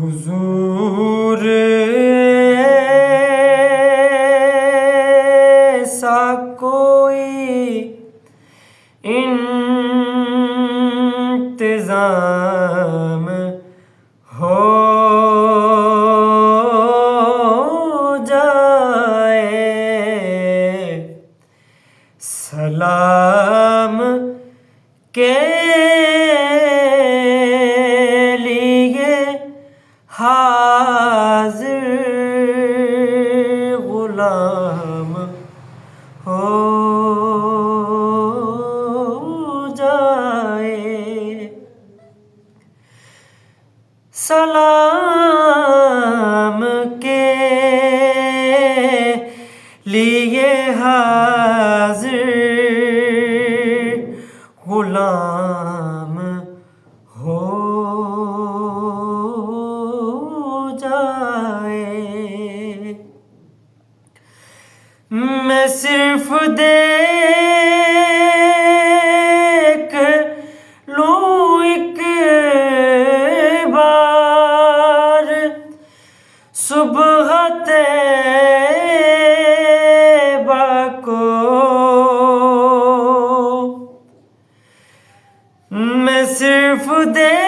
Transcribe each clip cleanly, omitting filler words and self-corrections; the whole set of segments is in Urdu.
حضور ایسا کوئی انتظام ہو جائے، سلام کے لیے حاضر غلام ہو جائے، سلام کے لیے حاضر غلام ہو جائے۔ میں صرف دیکھ لوں ایک بار صبح طیبہ کو، میں صرف دیکھ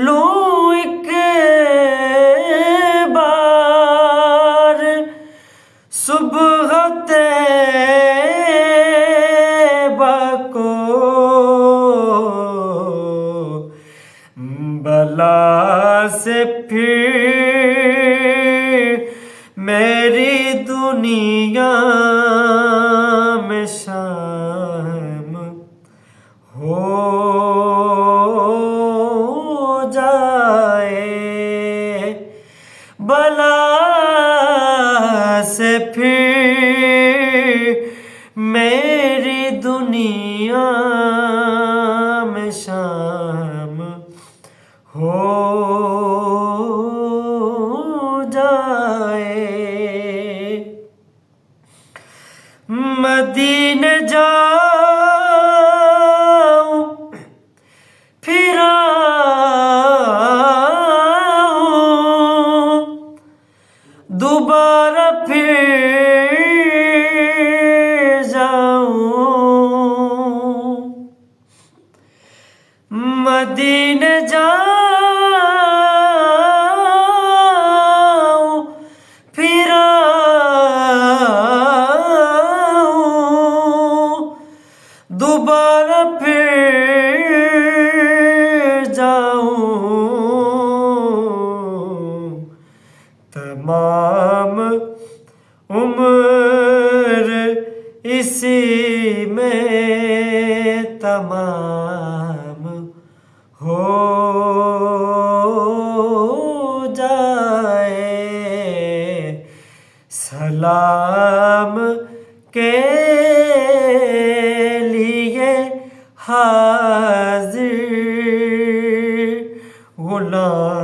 لوں ایک بار صبح طیبہ کو، بلا سے پھر میری دنیا میں شام ہو جائے، بلا سے پھر میری دنیا میں شام ہو جائے۔ مدینے جاؤں پھر آؤں دوبارہ پھر جاؤں، مدینے جاؤں پھر آؤں دوبارہ پھر جاؤں، تمام عمر اسی میں تمام ہو جائے، سلام کے لیے حاضر غلام